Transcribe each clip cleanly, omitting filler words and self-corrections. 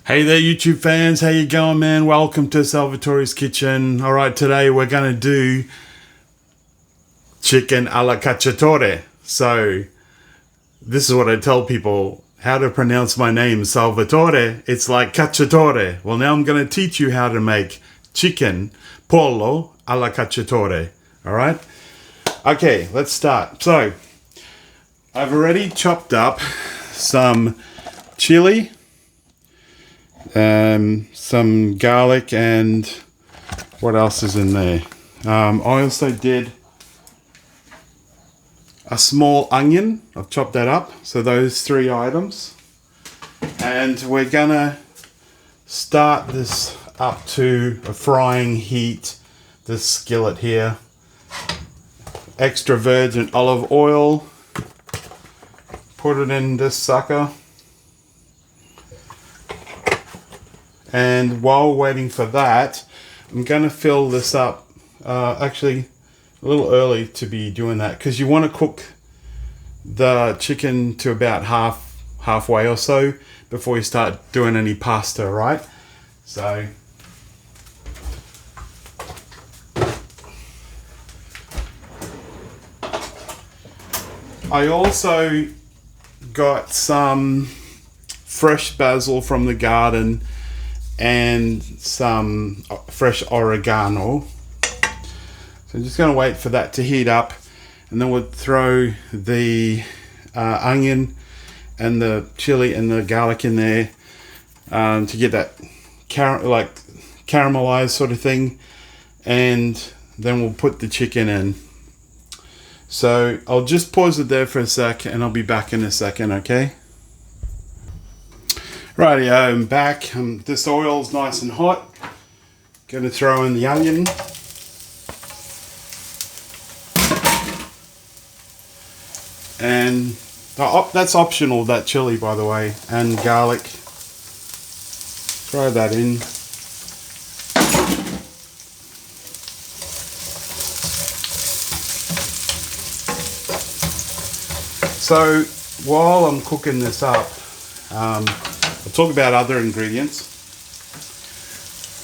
Hey there YouTube fans, how you going, man? Welcome to Salvatore'S kitchen. Alright, today we're gonna do chicken alla cacciatore. So this is what I tell people how to pronounce my name, Salvatore. It's like cacciatore. Well, now I'm gonna teach you how to make chicken pollo alla cacciatore. Alright? Okay, let's start. So I've already chopped up some chili, some garlic, and what else is in there? I also did a small onion. I've chopped that up. So those three items. And we're gonna start this up to a frying heat. This skillet here. Extra virgin olive oil. Put it in this sucker. And while waiting for that, I'm going to fill this up. Actually, a little early to be doing that because you want to cook the chicken to about halfway or so before you start doing any pasta, right? So I also got some fresh basil from the garden and some fresh oregano. So I'm just going to wait for that to heat up, and then we'll throw the onion and the chili and the garlic in there to get that caramelized sort of thing, and then we'll put the chicken in. So I'll just pause it there for a sec and I'll be back in a second, okay? Righty, I'm back. This oil's nice and hot. Gonna throw in the onion. And that's optional, that chili, by the way, and garlic. Throw that in. So while I'm cooking this up, I'll talk about other ingredients.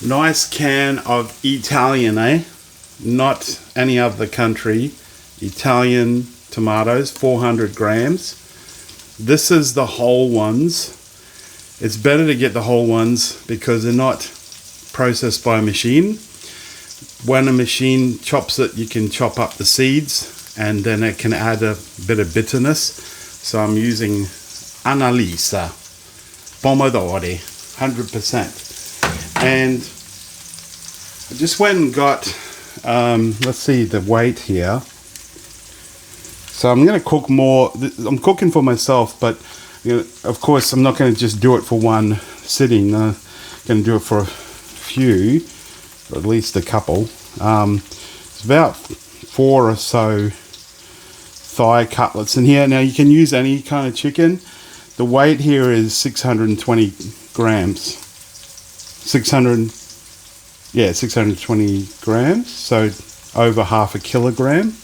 Nice can of Italian, not any other country. Italian tomatoes, 400 grams. This is the whole ones. It's better to get the whole ones because they're not processed by a machine. When a machine chops it, you can chop up the seeds and then it can add a bit of bitterness. So I'm using Annalisa pomodori, 100%. And I just went and got, let's see the weight here. So I'm going to cook more. I'm cooking for myself, but you know, of course I'm not going to just do it for one sitting. I'm going to do it for a few, or at least a couple. It's about 4 or so thigh cutlets in here. Now you can use any kind of chicken. The weight here is 620 grams. 620 grams, so over half a kilogram.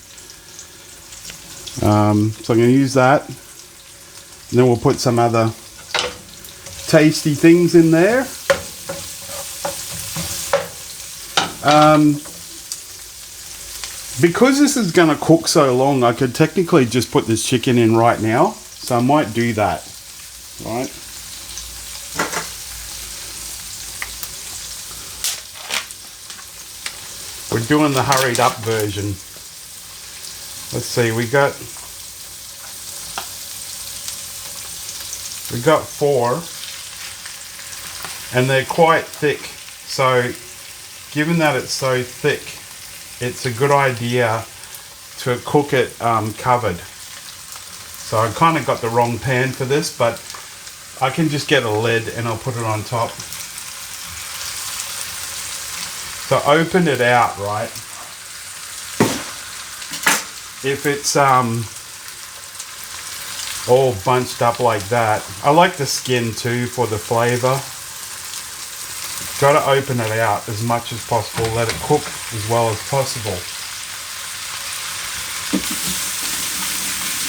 So I'm going to use that. And then we'll put some other tasty things in there. Because this is going to cook so long, I could technically just put this chicken in right now. So I might do that. Right. We're doing the hurried up version. Let's see, we got 4 and they're quite thick. So given that it's so thick, it's a good idea to cook it covered. So I kind of got the wrong pan for this, but I can just get a lid and I'll put it on top. So open it out, right? If it's all bunched up like that, I like the skin too for the flavor. Got to open it out as much as possible, let it cook as well as possible.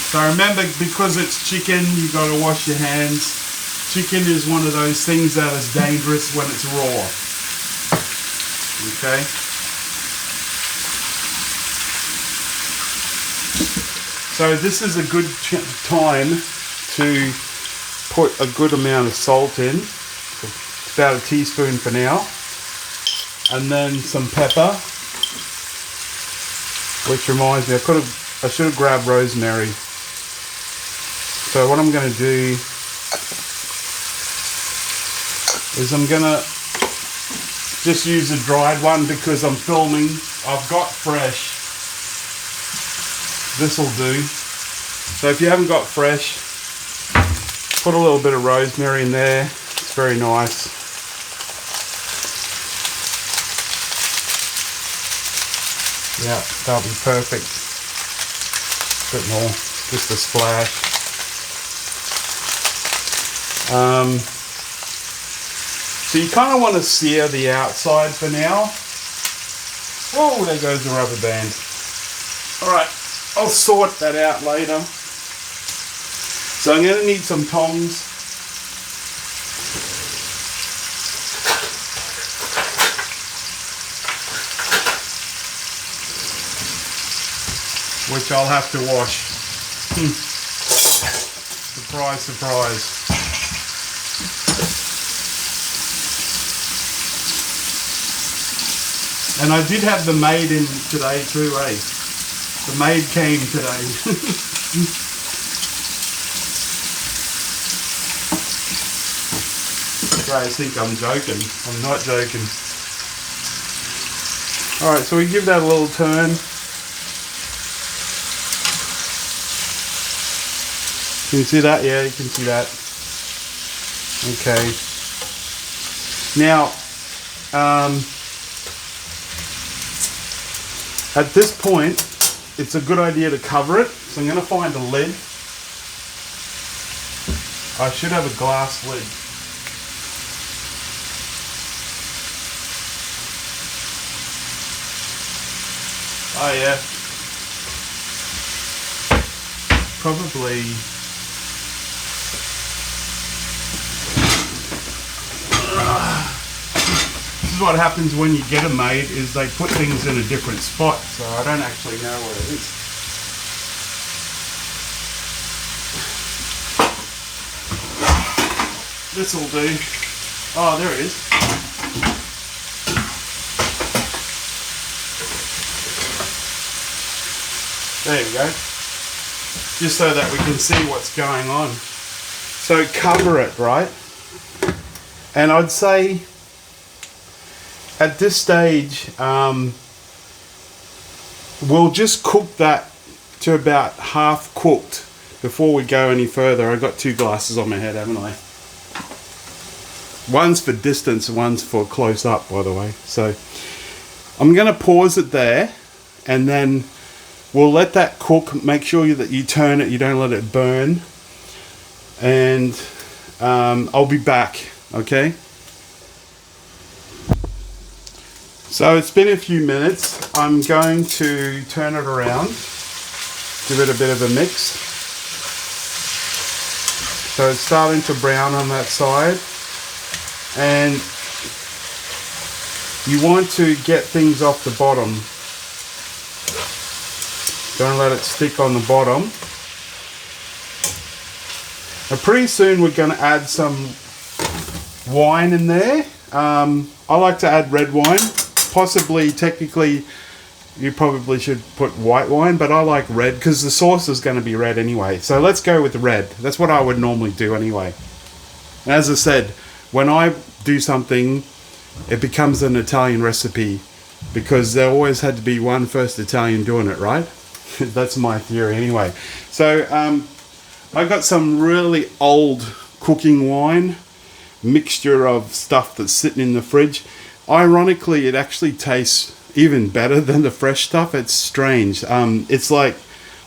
So remember, because it's chicken, you got to wash your hands Chicken is one of those things that is dangerous when it's raw. Okay. So this is a good time to put a good amount of salt in, about a teaspoon for now, and then some pepper, which reminds me, I should have grabbed rosemary. So what I'm going to do is I'm going to just use a dried one because I'm filming. I've got fresh. This will do. So if you haven't got fresh, put a little bit of rosemary in there. It's very nice. Yeah, that'll be perfect. A bit more, just a splash. So you kind of want to sear the outside for now. Oh, there goes the rubber band. Alright, I'll sort that out later. So I'm going to need some tongs. Which I'll have to wash. Surprise, surprise. And I did have the maid in today too, eh? The maid came today. You guys think I'm joking. I'm not joking. Alright, so we give that a little turn. Can you see that? Yeah, you can see that. Okay. Now, at this point, it's a good idea to cover it. So I'm going to find a lid. I should have a glass lid. Oh yeah. Probably. This is what happens when you get a maid, is they put things in a different spot, so I don't actually know where it is. This'll do. Oh, there it is. There you go. Just so that we can see what's going on. So cover it, right? And I'd say at this stage, we'll just cook that to about half cooked before we go any further. I've got two glasses on my head, haven't I? One's for distance, one's for close up, by the way. So I'm going to pause it there, and then we'll let that cook. Make sure that you turn it, you don't let it burn. And I'll be back, okay? So it's been a few minutes. I'm going to turn it around, give it a bit of a mix. So it's starting to brown on that side. And you want to get things off the bottom. Don't let it stick on the bottom. Now pretty soon we're going to add some wine in there. I like to add red wine. Possibly, technically, you probably should put white wine, but I like red because the sauce is going to be red anyway. So let's go with red. That's what I would normally do anyway. And as I said, when I do something, it becomes an Italian recipe because there always had to be one first Italian doing it, right? That's my theory anyway. So I got some really old cooking wine, mixture of stuff that's sitting in the fridge. Ironically, it actually tastes even better than the fresh stuff. It's strange. It's like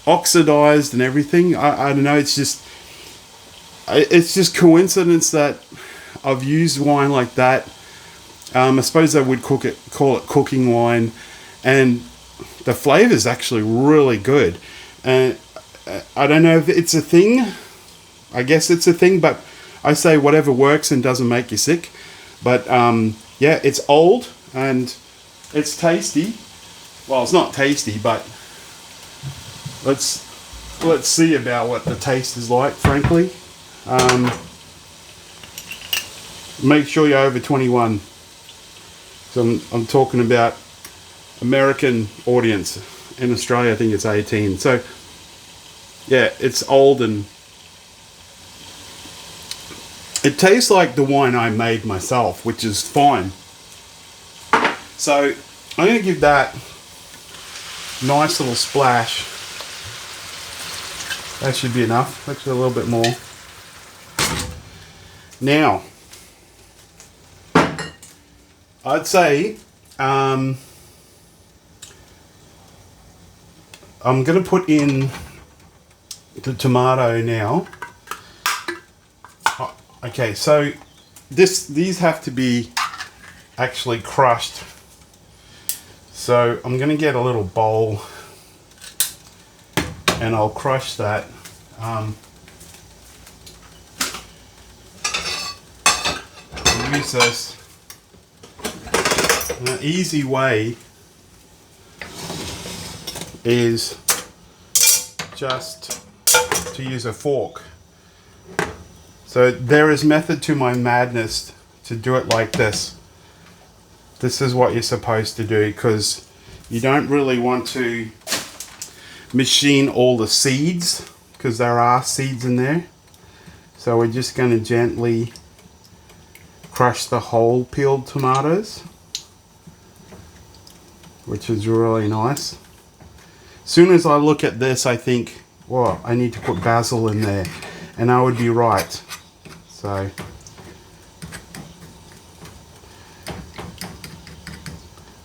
oxidized and everything. I don't know. It's just coincidence that I've used wine like that. I suppose I would call it cooking wine, and the flavor is actually really good. And I don't know if it's a thing. I guess it's a thing, but I say whatever works and doesn't make you sick. But yeah, it's old and it's tasty. Well, it's not tasty, but let's see about what the taste is like, frankly. Make sure you're over 21. So I'm talking about American audience. In Australia, I think it's 18. So yeah, it's old and it tastes like the wine I made myself, which is fine. So I'm going to give that a nice little splash. That should be enough. Actually, a little bit more. Now, I'd say I'm going to put in the tomato now. Okay, so these have to be actually crushed. So I'm going to get a little bowl and I'll crush that. Use this. An easy way is just to use a fork. So there is method to my madness to do it like this. This is what you're supposed to do because you don't really want to machine all the seeds because there are seeds in there. So we're just going to gently crush the whole peeled tomatoes, which is really nice. As soon as I look at this, I think, well, I need to put basil in there, and I would be right. So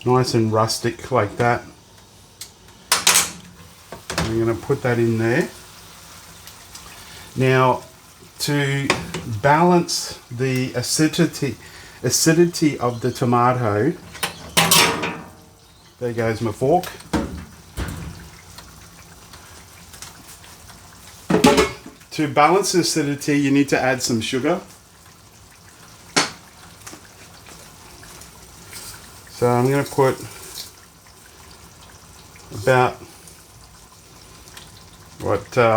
nice and rustic like that. I'm going to put that in there. Now, to balance the acidity of the tomato, there goes my fork. To balance the acidity, you need to add some sugar. So I'm going to put about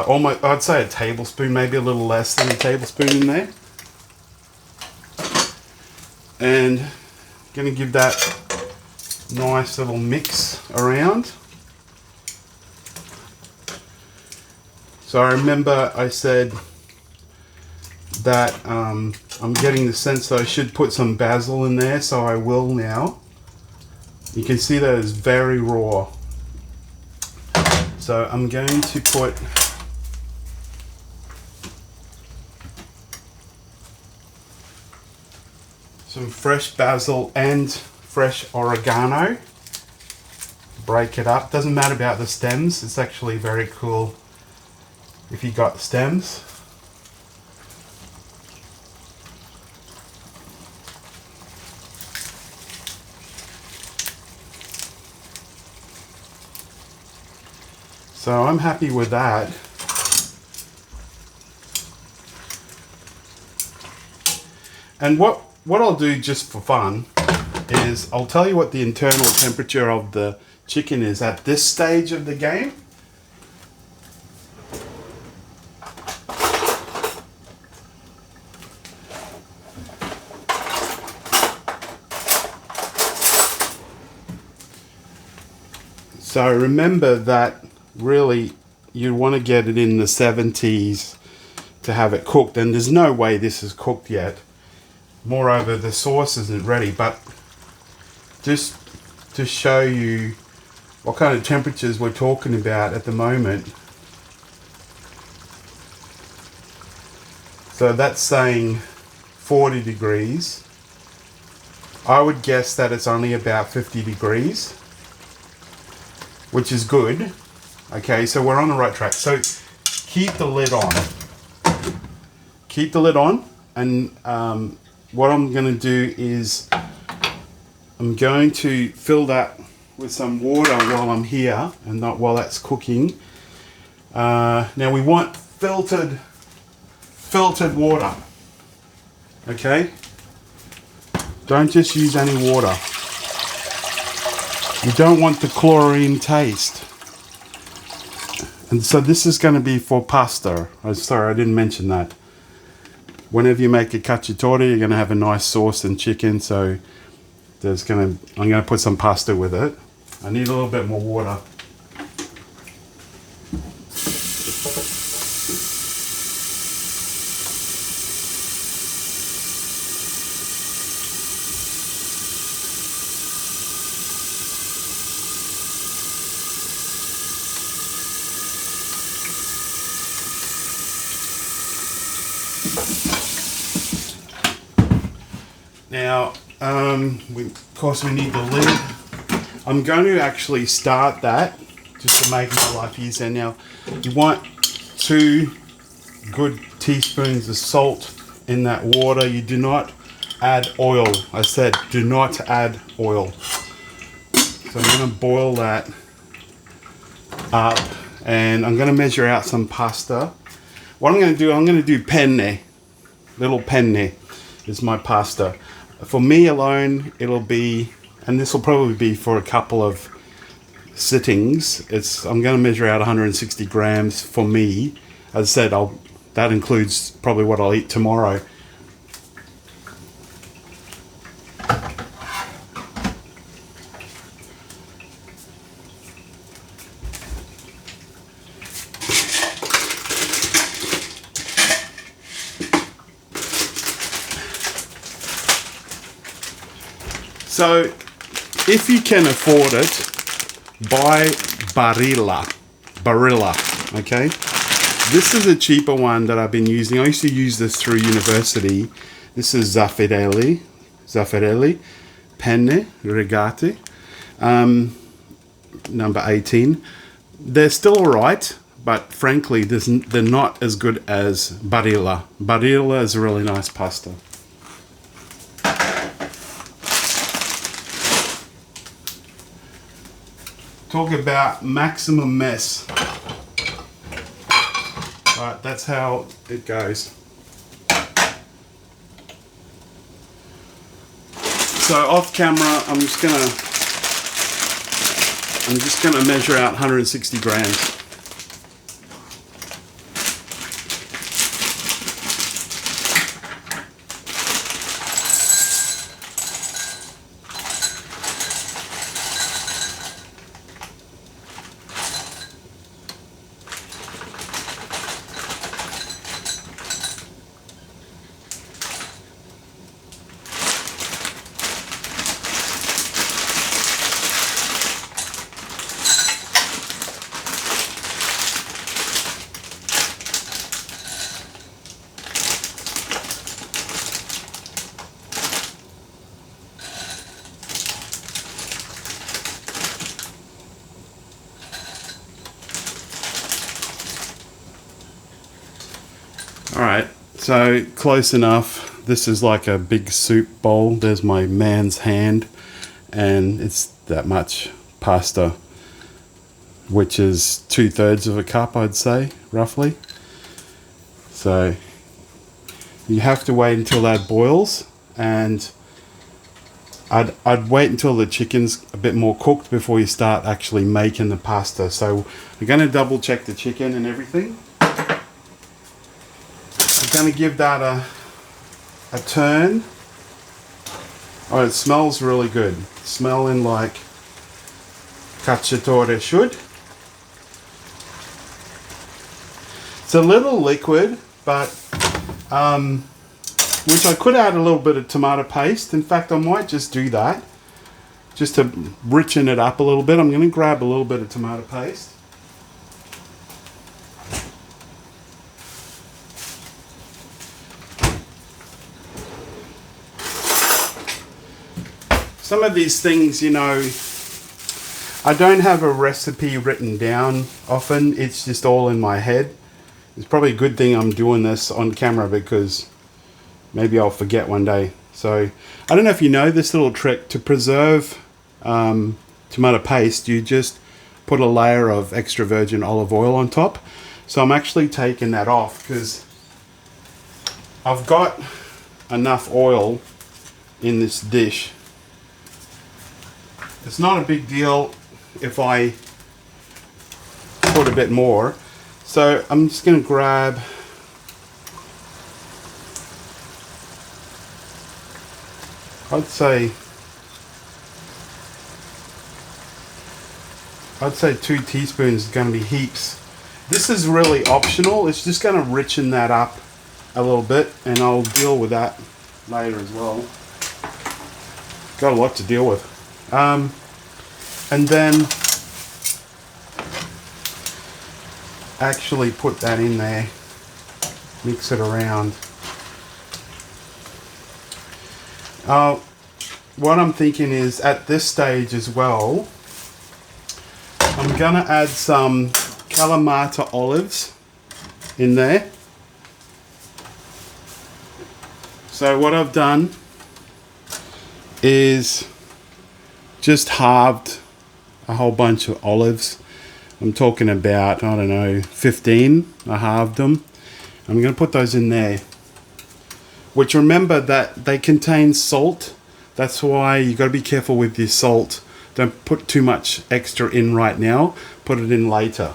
almost, I'd say a tablespoon, maybe a little less than a tablespoon in there. And I'm going to give that nice little mix around. So I remember I said that I'm getting the sense that I should put some basil in there, so I will now. You can see that it's very raw. So I'm going to put some fresh basil and fresh oregano. Break it up. Doesn't matter about the stems. It's actually very cool if you got stems. So I'm happy with that. And what I'll do just for fun is I'll tell you what the internal temperature of the chicken is at this stage of the game. So remember that really you want to get it in the 70s to have it cooked, and there's no way this is cooked yet. Moreover, the sauce isn't ready, but just to show you what kind of temperatures we're talking about at the moment. So that's saying 40 degrees. I would guess that it's only about 50 degrees, which is good. Okay, so we're on the right track. So keep the lid on. Keep the lid on, and what I'm going to do is I'm going to fill that with some water while I'm here and not while that's cooking. Now we want filtered water. Okay? Don't just use any water. You don't want the chlorine taste. And so this is going to be for pasta. Oh, sorry, I didn't mention that. Whenever you make a cacciatore, you're going to have a nice sauce and chicken. So I'm going to put some pasta with it. I need a little bit more water. Now, of course we need the lid. I'm going to actually start that just to make my life easier. Now, you want 2 good teaspoons of salt in that water. You do not add oil. I said do not add oil. So I'm going to boil that up and I'm going to measure out some pasta. What I'm going to do penne. Little penne is my pasta. For me alone, it'll be, and this will probably be for a couple of sittings. I'm going to measure out 160 grams for me. As I said, that includes probably what I'll eat tomorrow. So, if you can afford it, buy Barilla, okay? This is a cheaper one that I've been using. I used to use this through university. This is Zaffarelli, Penne, Regate, number 18. They're still alright, but frankly, they're not as good as Barilla. Barilla is a really nice pasta. Talk about maximum mess. Right, that's how it goes. So off camera, I'm just gonna measure out 160 grams. Alright, so close enough. This is like a big soup bowl. There's my man's hand, and it's that much pasta, which is 2/3 of a cup, I'd say, roughly. So you have to wait until that boils, and I'd wait until the chicken's a bit more cooked before you start actually making the pasta. So we're going to double check the chicken and everything. We're going to give that a turn. Oh, it smells really good. Smelling like Cacciatore should. It's a little liquid, but which I could add a little bit of tomato paste. In fact, I might just do that just to richen it up a little bit. I'm going to grab a little bit of tomato paste. Some of these things, you know, I don't have a recipe written down often. It's just all in my head. It's probably a good thing I'm doing this on camera because maybe I'll forget one day. So I don't know if you know this little trick to preserve tomato paste. You just put a layer of extra virgin olive oil on top. So I'm actually taking that off because I've got enough oil in this dish. It's not a big deal if I put a bit more. So I'm just going to grab I'd say 2 teaspoons is going to be heaps. This is really optional. It's just going to richen that up a little bit, and I'll deal with that later as well. Got a lot to deal with. And then actually put that in there, mix it around. What I'm thinking is at this stage as well, I'm gonna add some Kalamata olives in there. So what I've done is just halved a whole bunch of olives. I'm talking about, I don't know, 15. I halved them. I'm going to put those in there. Which, remember that they contain salt. That's why you got to be careful with your salt. Don't put too much extra in right now. Put it in later.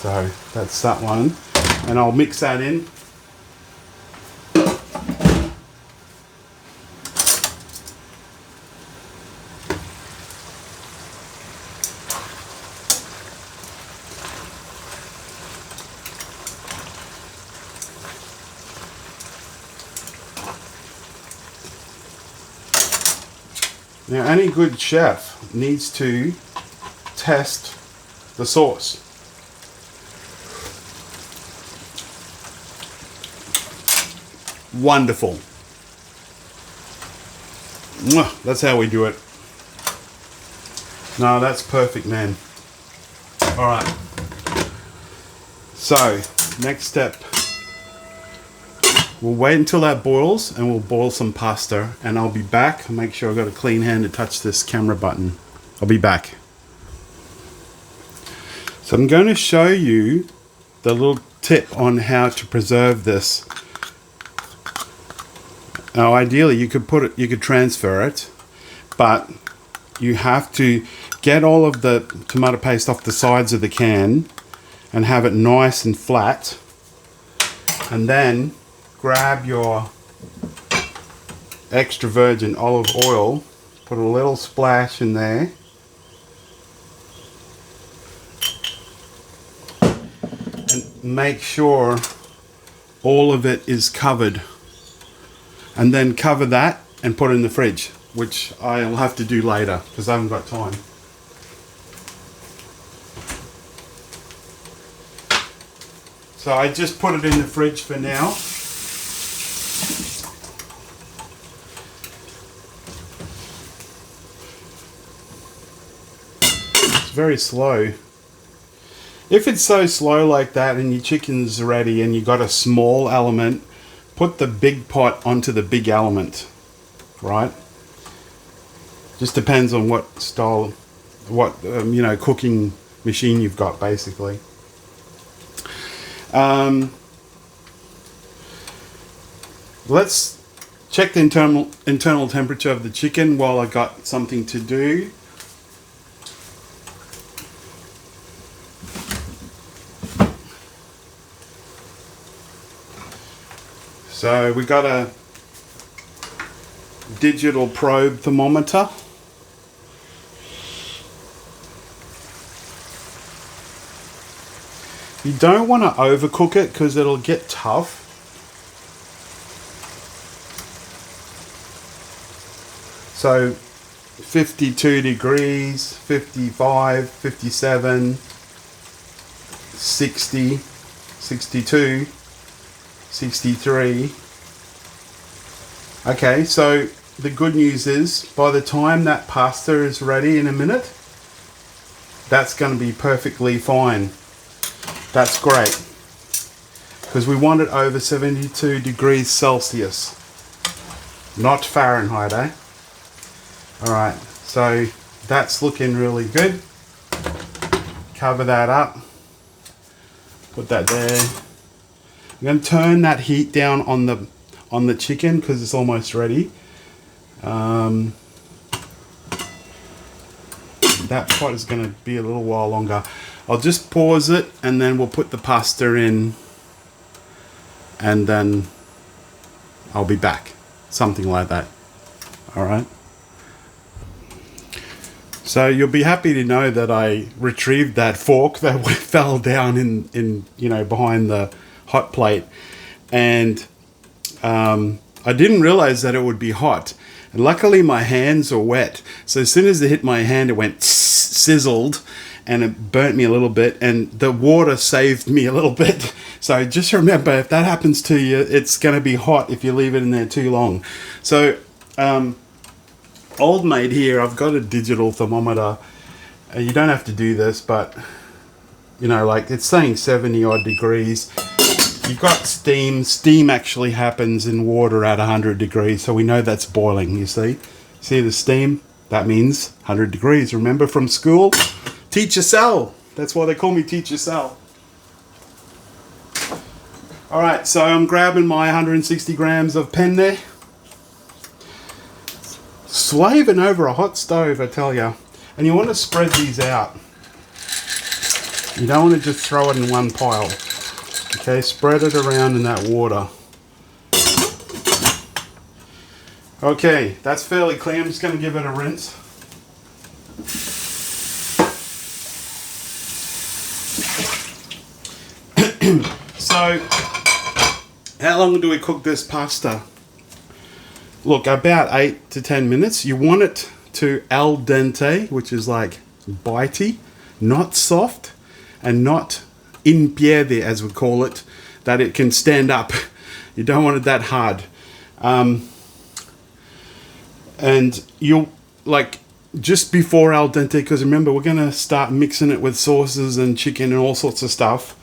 So that's that one. And I'll mix that in. Now, any good chef needs to test the sauce. Wonderful. Mwah, that's how we do it. No, that's perfect, man. All right. So, next step. We'll wait until that boils and we'll boil some pasta, and I'll be back. I'll make sure I've got a clean hand to touch this camera button. I'll be back. So I'm going to show you the little tip on how to preserve this. Now ideally you could transfer it, but you have to get all of the tomato paste off the sides of the can and have it nice and flat, and then grab your extra virgin olive oil, put a little splash in there, and make sure all of it is covered, and then cover that and put it in the fridge, which I'll have to do later because I haven't got time. So I just put it in the fridge for now. Very slow. If it's so slow like that and your chicken's ready and you got a small element, put the big pot onto the big element, right? Just depends on what style, what cooking machine you've got, basically. Let's check the internal temperature of the chicken while I got something to do. So we got a digital probe thermometer. You don't want to overcook it because it'll get tough. So 52 degrees, 55, 57, 60, 62. 63. Okay, so the good news is by the time that pasta is ready in a minute, that's going to be perfectly fine. That's great, because we want it over 72 degrees Celsius, not Fahrenheit, eh? Alright, so that's looking really good. Cover that up. Put that there. I'm going to turn that heat down on the chicken because it's almost ready. That pot is going to be a little while longer. I'll just pause it and then we'll put the pasta in and then I'll be back. Something like that. Alright. So you'll be happy to know that I retrieved that fork that fell down in you know, behind the hot plate. And I didn't realize that it would be hot. And luckily my hands are wet. So as soon as it hit my hand, it went sizzled and it burnt me a little bit. And the water saved me a little bit. So just remember, if that happens to you, it's going to be hot if you leave it in there too long. So, old mate here, I've got a digital thermometer. You don't have to do this, but, you know, like it's saying 70 odd degrees. You've got steam. Steam actually happens in water at 100 degrees, so we know that's boiling, you see. See the steam? That means 100 degrees. Remember from school? Teacher Sal. That's why they call me Teacher Sal. Alright, so I'm grabbing my 160 grams of penne. Slaving over a hot stove, I tell you. And you want to spread these out. You don't want to just throw it in one pile. Okay, spread it around in that water. Okay, that's fairly clean. I'm just going to give it a rinse. So, how long do we cook this pasta? Look, about 8 to 10 minutes. You want it to al dente, which is like bitey, not soft, and not in piede, as we call it, that it can stand up. You don't want it that hard. And you'll, like, just before al dente, because remember, we're going to start mixing it with sauces and chicken and all sorts of stuff.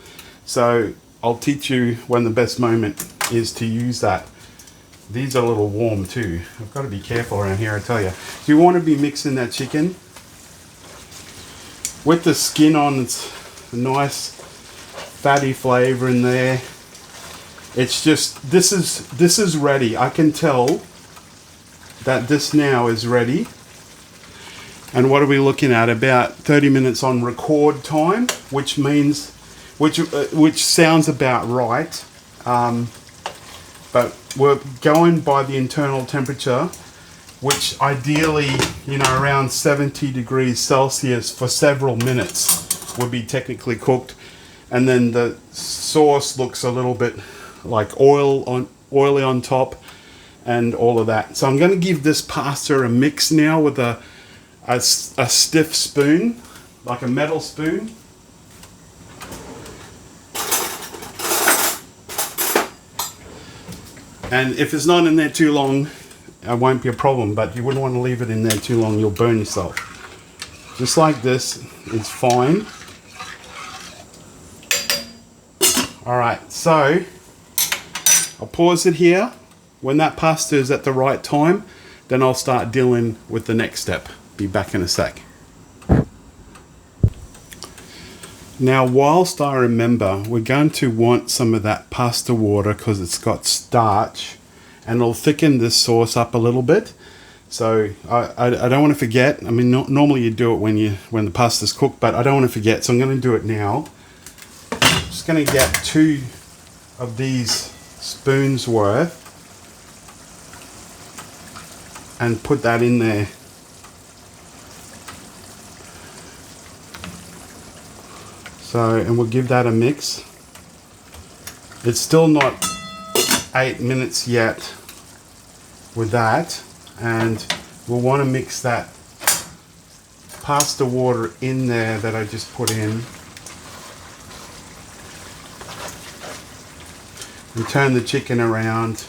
So I'll teach you when the best moment is to use that. These are a little warm too. I've got to be careful around here, I tell you. So you want to be mixing that chicken with the skin on. It's a nice fatty flavor in there. It's just, this is ready. I can tell that this now is ready. And what are we looking at? About 30 minutes on record time, which means, which sounds about right. But we're going by the internal temperature, which ideally, you know, around 70 degrees Celsius for several minutes would be technically cooked. And then the sauce looks a little bit like oily on top and all of that. So I'm going to give this pasta a mix now with a stiff spoon, like a metal spoon. And if it's not in there too long, it won't be a problem, but you wouldn't want to leave it in there too long, you'll burn yourself. Just like this, it's fine. Alright, so I'll pause it here. When that pasta is at the right time, then I'll start dealing with the next step. Be back in a sec. Now, whilst I remember, we're going to want some of that pasta water because it's got starch and it'll thicken this sauce up a little bit. So I don't want to forget. I mean, normally you do it when the pasta's cooked, but I don't want to forget. So I'm going to do it now. I'm just going to get 2 of these spoons worth and put that in there. So, and we'll give that a mix. It's still not 8 minutes yet with that, and we'll want to mix that pasta water in there that I just put in. And turn the chicken around.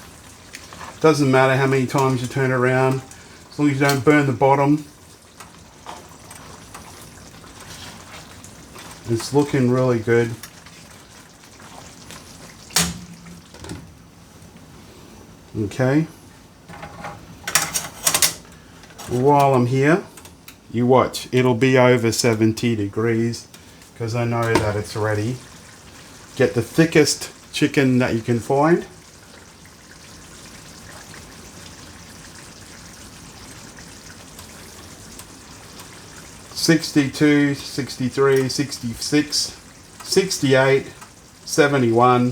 Doesn't matter how many times you turn around, as long as you don't burn the bottom. It's looking really good. Okay. While I'm here, you watch. It'll be over 70 degrees because I know that it's ready. Get the thickest chicken that you can find. $62, $63, $66, $68, $71,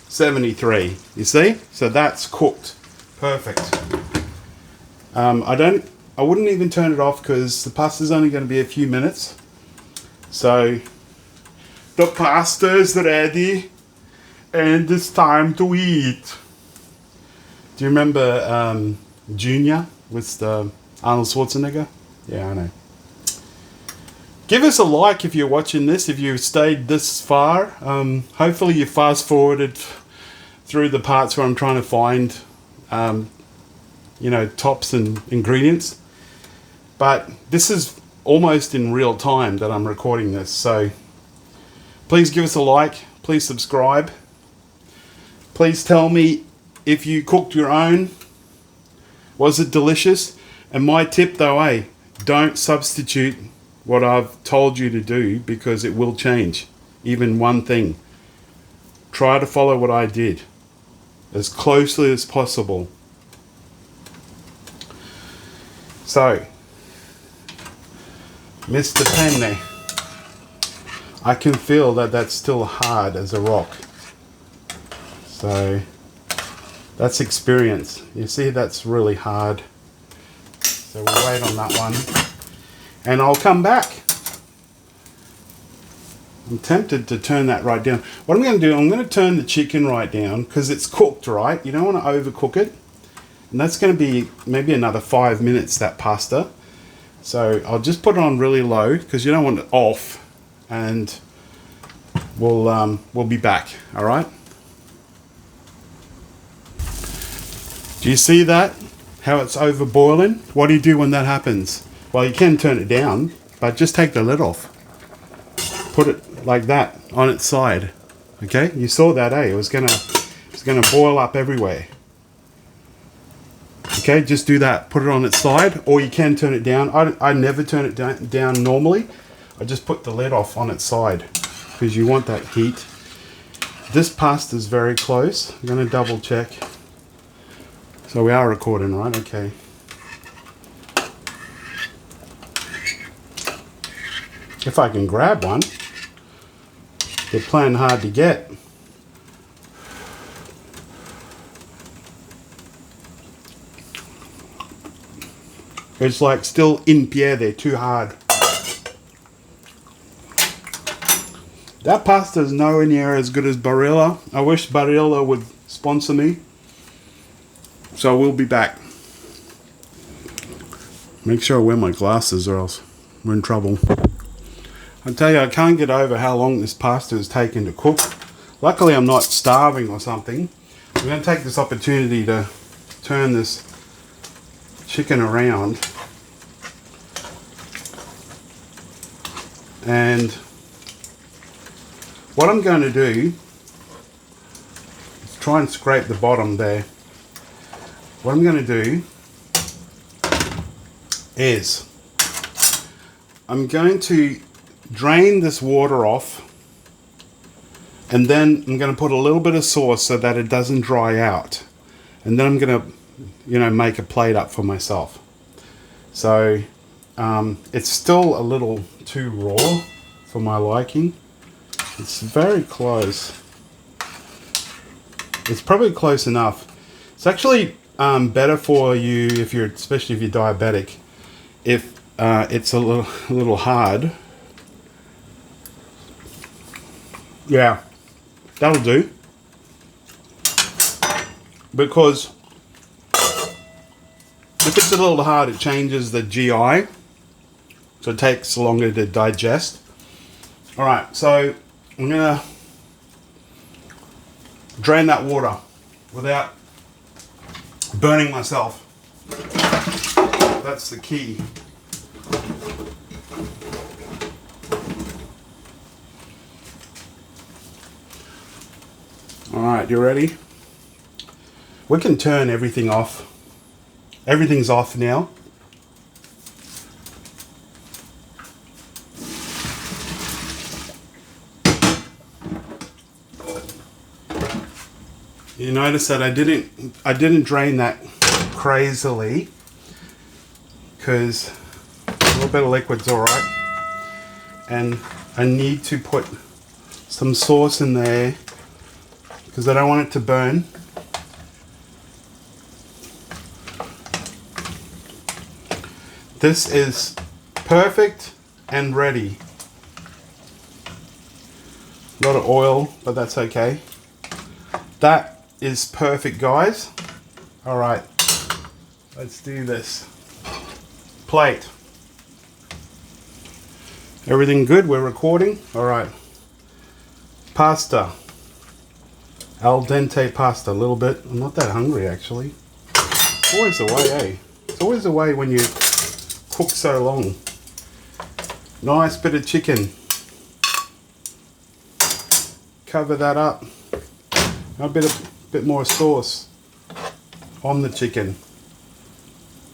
$73. You see? So that's cooked. Perfect. I wouldn't even turn it off because the pasta's only going to be a few minutes. So the pasta's ready and it's time to eat. Do you remember Junior with Arnold Schwarzenegger? Yeah, I know. Give us a like if you're watching this, if you've stayed this far. Hopefully you fast forwarded through the parts where I'm trying to find you know, tops and ingredients. But this is almost in real time that I'm recording this, so please give us a like, please subscribe. Please tell me if you cooked your own. Was it delicious? And my tip though, don't substitute what I've told you to do because it will change. Even one thing. Try to follow what I did as closely as possible. So, Mr. Penne, I can feel that that's still hard as a rock. So, that's experience. You see, that's really hard. So we'll wait on that one. And I'll come back. I'm tempted to turn that right down. What I'm going to do, I'm going to turn the chicken right down because it's cooked, right? You don't want to overcook it. And that's going to be maybe another 5 minutes, that pasta. So I'll just put it on really low because you don't want it off. And we'll be back, all right? Do you see that? How it's over boiling? What do you do when that happens? Well, you can turn it down, but just take the lid off. Put it like that on its side. Okay? You saw that, eh? It was gonna boil up everywhere. Okay, just do that. Put it on its side, or you can turn it down. I never turn it down normally. I just put the lid off on its side because you want that heat. This pasta is very close. I'm going to double check. So we are recording, right? Okay. If I can grab one. They're playing hard to get. It's like still in Pierre, they're too hard. That pasta is nowhere near as good as Barilla. I wish Barilla would sponsor me. So we'll be back. Make sure I wear my glasses or else we're in trouble. I tell you, I can't get over how long this pasta has taken to cook. Luckily I'm not starving or something. I'm going to take this opportunity to turn this chicken around. And what I'm going to do is try and scrape the bottom there. What I'm going to do is I'm going to drain this water off, and then I'm going to put a little bit of sauce so that it doesn't dry out, and then I'm going to, you know, make a plate up for myself. So it's still a little too raw for my liking. It's very close. It's probably close enough. It's actually better for you if you're, especially if you're diabetic, if it's a little hard. Yeah, that'll do. Because if it's a little hard, it changes the GI, so it takes longer to digest. All right, so I'm gonna drain that water without burning myself. That's the key. All right, you ready? We can turn everything off. Everything's off now. You notice that I didn't drain that crazily, because a little bit of liquid's alright. And I need to put some sauce in there because I don't want it to burn. This is perfect and ready. A lot of oil, but that's okay. That is perfect, guys. All right, let's do this. Plate. Everything good? We're recording? All right. Pasta. Al dente pasta, a little bit. I'm not that hungry, actually. It's always the way, eh? It's always the way when you cook so long. Nice bit of chicken. Cover that up. A bit more sauce on the chicken.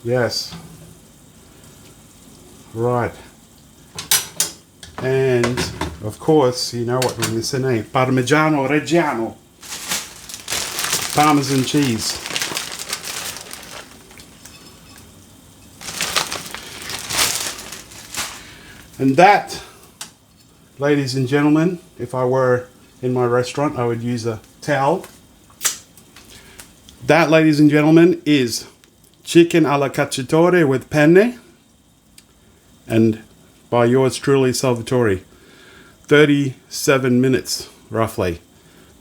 Yes. Right. And of course, you know what we're missing, eh? Parmigiano Reggiano. Parmesan cheese. And that, ladies and gentlemen, if I were in my restaurant, I would use a towel. That, ladies and gentlemen, is chicken alla cacciatore with penne. And by yours truly, Salvatore. 37 minutes, roughly.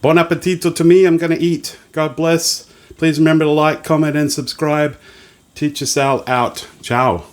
Buon appetito to me. I'm going to eat. God bless. Please remember to like, comment, and subscribe. Teach us out. Ciao.